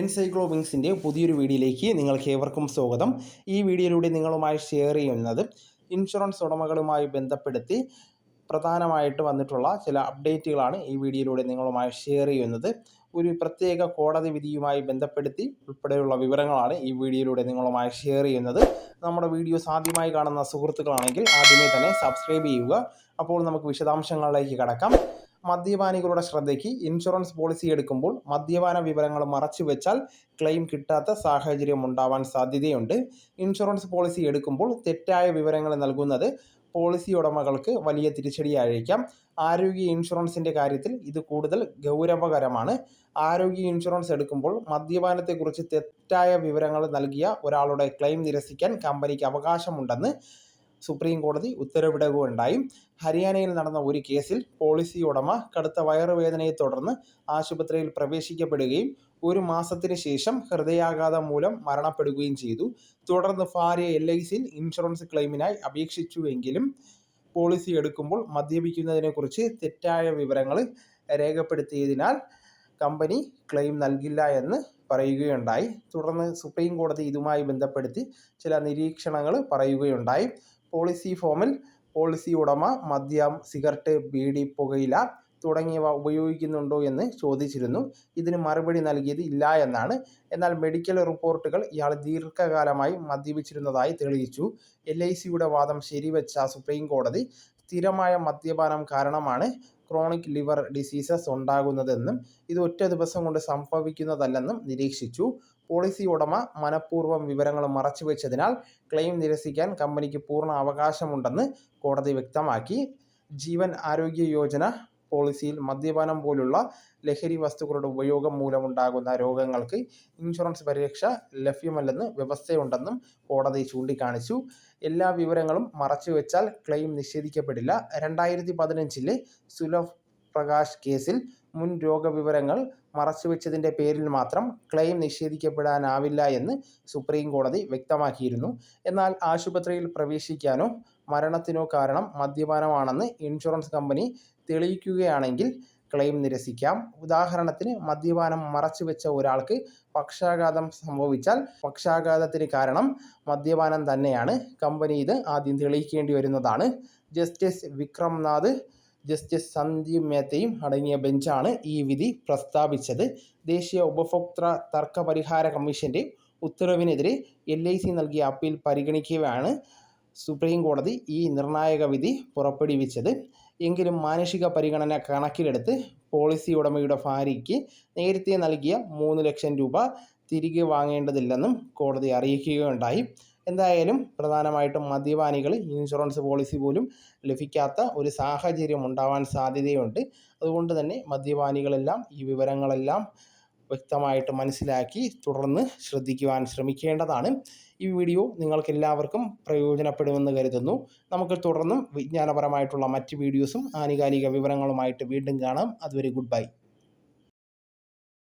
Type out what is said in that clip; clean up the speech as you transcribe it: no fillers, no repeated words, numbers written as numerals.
എൻസൈക്ലോവിങ്സിൻ്റെ പുതിയൊരു വീഡിയോയിലേക്ക് നിങ്ങൾക്ക് ഏവർക്കും സ്വാഗതം. ഈ വീഡിയോയിലൂടെ നിങ്ങളുമായി ഷെയർ ചെയ്യുന്നത് ഇൻഷുറൻസ് ഉടമകളുമായി ബന്ധപ്പെടുത്തി പ്രധാനമായിട്ട് വന്നിട്ടുള്ള ചില അപ്ഡേറ്റുകളാണ് ഈ വീഡിയോയിലൂടെ നിങ്ങളുമായി ഷെയർ ചെയ്യുന്നത്. ഒരു പ്രത്യേക കോടതി വിധിയുമായി ബന്ധപ്പെടുത്തി ഉൾപ്പെടെയുള്ള വിവരങ്ങളാണ് ഈ വീഡിയോയിലൂടെ നിങ്ങളുമായി ഷെയർ ചെയ്യുന്നത്. നമ്മുടെ വീഡിയോസ് ആദ്യമായി കാണുന്ന സുഹൃത്തുക്കളാണെങ്കിൽ ആദ്യമേ തന്നെ സബ്സ്ക്രൈബ് ചെയ്യുക. അപ്പോൾ നമുക്ക് വിശദാംശങ്ങളിലേക്ക് കടക്കാം. മദ്യപാനികളുടെ ശ്രദ്ധയ്ക്ക് ഇൻഷുറൻസ് പോളിസി എടുക്കുമ്പോൾ മദ്യപാന വിവരങ്ങൾ മറച്ചു വെച്ചാൽ ക്ലെയിം കിട്ടാത്ത സാഹചര്യം ഉണ്ടാവാൻ സാധ്യതയുണ്ട്. ഇൻഷുറൻസ് പോളിസി എടുക്കുമ്പോൾ തെറ്റായ വിവരങ്ങൾ നൽകുന്നത് പോളിസി ഉടമകൾക്ക് വലിയ തിരിച്ചടിയായിരിക്കാം. ആരോഗ്യ ഇൻഷുറൻസിൻ്റെ കാര്യത്തിൽ ഇത് കൂടുതൽ ഗൗരവകരമാണ്. ആരോഗ്യ ഇൻഷുറൻസ് എടുക്കുമ്പോൾ മദ്യപാനത്തെക്കുറിച്ച് തെറ്റായ വിവരങ്ങൾ നൽകിയ ഒരാളുടെ ക്ലെയിം നിരസിക്കാൻ കമ്പനിക്ക് അവകാശമുണ്ടെന്ന് സുപ്രീം കോടതി ഉത്തരവിടുകയുണ്ടായി. ഹരിയാനയിൽ നടന്ന ഒരു കേസിൽ പോളിസി ഉടമ കടുത്ത വയറുവേദനയെ തുടർന്ന് ആശുപത്രിയിൽ പ്രവേശിക്കപ്പെടുകയും 1 മാസത്തിന് ശേഷം ഹൃദയാഘാതം മൂലം മരണപ്പെടുകയും ചെയ്തു. തുടർന്ന് ഭാര്യ LICയിൽ ഇൻഷുറൻസ് ക്ലെയിമിനായി അപേക്ഷിച്ചുവെങ്കിലും പോളിസി എടുക്കുമ്പോൾ മദ്യപിക്കുന്നതിനെക്കുറിച്ച് തെറ്റായ വിവരങ്ങൾ രേഖപ്പെടുത്തിയതിനാൽ കമ്പനി ക്ലെയിം നൽകില്ല എന്ന് പറയുകയുണ്ടായി. തുടർന്ന് സുപ്രീം കോടതി ഇതുമായി ബന്ധപ്പെടുത്തി ചില നിരീക്ഷണങ്ങൾ പറയുകയുണ്ടായി. പോളിസി ഫോമിൽ പോളിസി ഉടമ മദ്യം, സിഗരറ്റ്, ബീഡി, പുകയില തുടങ്ങിയവ ഉപയോഗിക്കുന്നുണ്ടോ എന്ന് ചോദിച്ചിരുന്നു. ഇതിന് മറുപടി നൽകിയത് ഇല്ല എന്നാണ്. എന്നാൽ മെഡിക്കൽ റിപ്പോർട്ടുകൾ ഇയാൾ ദീർഘകാലമായി മദ്യപിച്ചിരുന്നതായി തെളിയിച്ചു. LICയുടെ വാദം ശരിവെച്ച സുപ്രീം കോടതി സ്ഥിരമായ മദ്യപാനം കാരണമാണ് ക്രോണിക് ലിവർ ഡിസീസസ് ഉണ്ടാകുന്നതെന്നും ഇത് ഒറ്റ ദിവസം കൊണ്ട് സംഭവിക്കുന്നതല്ലെന്നും നിരീക്ഷിച്ചു. പോളിസി ഉടമ മനഃപൂർവ്വം വിവരങ്ങൾ മറച്ചുവെച്ചതിനാൽ ക്ലെയിം നിരസിക്കാൻ കമ്പനിക്ക് പൂർണ്ണ അവകാശമുണ്ടെന്ന് കോടതി വ്യക്തമാക്കി. ജീവൻ ആരോഗ്യ യോജന പോളിസിയിൽ മദ്യപാനം പോലുള്ള ലഹരി വസ്തുക്കളുടെ ഉപയോഗം മൂലമുണ്ടാകുന്ന രോഗങ്ങൾക്ക് ഇൻഷുറൻസ് പരിരക്ഷ ലഭ്യമല്ലെന്ന് വ്യവസ്ഥയുണ്ടെന്നും കോടതി ചൂണ്ടിക്കാണിച്ചു. എല്ലാ വിവരങ്ങളും മറച്ചുവെച്ചാൽ ക്ലെയിം നിഷേധിക്കപ്പെടില്ല. 2015 സുലഭ് പ്രകാശ് കേസിൽ മുൻ രോഗവിവരങ്ങൾ മറച്ചുവെച്ചതിൻ്റെ പേരിൽ മാത്രം ക്ലെയിം നിഷേധിക്കപ്പെടാനാവില്ല എന്ന് സുപ്രീം കോടതി വ്യക്തമാക്കിയിരുന്നു. എന്നാൽ ആശുപത്രിയിൽ പ്രവേശിക്കാനോ മരണത്തിനോ കാരണം മദ്യപാനമാണെന്ന് ഇൻഷുറൻസ് കമ്പനി തെളിയിക്കുകയാണെങ്കിൽ ക്ലെയിം നിരസിക്കാം. ഉദാഹരണത്തിന് മദ്യപാനം മറച്ചുവെച്ച ഒരാൾക്ക് പക്ഷാഘാതം സംഭവിച്ചാൽ പക്ഷാഘാതത്തിന് കാരണം മദ്യപാനം തന്നെയാണ്. കമ്പനി ഇത് ആദ്യം തെളിയിക്കേണ്ടി വരുന്നതാണ്. ജസ്റ്റിസ് വിക്രംനാഥ്, ജസ്റ്റിസ് സന്ദീപ് മേത്തയും അടങ്ങിയ ബെഞ്ചാണ് ഈ വിധി പ്രസ്താവിച്ചത്. ദേശീയ ഉപഭോക്തൃ തർക്ക പരിഹാര കമ്മീഷന്റെ ഉത്തരവിനെതിരെ LIC നൽകിയ അപ്പീൽ പരിഗണിക്കവെയാണ് സുപ്രീം കോടതി ഈ നിർണായക വിധി പുറപ്പെടുവിച്ചത്. എങ്കിലും മാനുഷിക പരിഗണന കണക്കിലെടുത്ത് പോളിസി ഉടമയുടെ ഭാര്യയ്ക്ക് നേരത്തെ നൽകിയ 3 ലക്ഷം രൂപ തിരികെ വാങ്ങേണ്ടതില്ലെന്നും കോടതി അറിയിക്കുകയുണ്ടായി. എന്തായാലും പ്രധാനമായിട്ടും മദ്യപാനികൾ ഇൻഷുറൻസ് പോളിസി പോലും ലഭിക്കാത്ത ഒരു സാഹചര്യം ഉണ്ടാവാൻ സാധ്യതയുണ്ട്. അതുകൊണ്ട് തന്നെ മദ്യപാനികളെല്ലാം ഈ വിവരങ്ങളെല്ലാം വ്യക്തമായിട്ട് മനസ്സിലാക്കി തുടർന്ന് ശ്രദ്ധിക്കുവാൻ ശ്രമിക്കേണ്ടതാണ്. ഈ വീഡിയോ നിങ്ങൾക്കെല്ലാവർക്കും പ്രയോജനപ്പെടുമെന്ന് കരുതുന്നു. നമുക്ക് തുടർന്നും വിജ്ഞാനപരമായിട്ടുള്ള മറ്റ് വീഡിയോസും ആനുകാലിക വിവരങ്ങളുമായിട്ട് വീണ്ടും കാണാം. അതുവരെ ഗുഡ് ബൈ.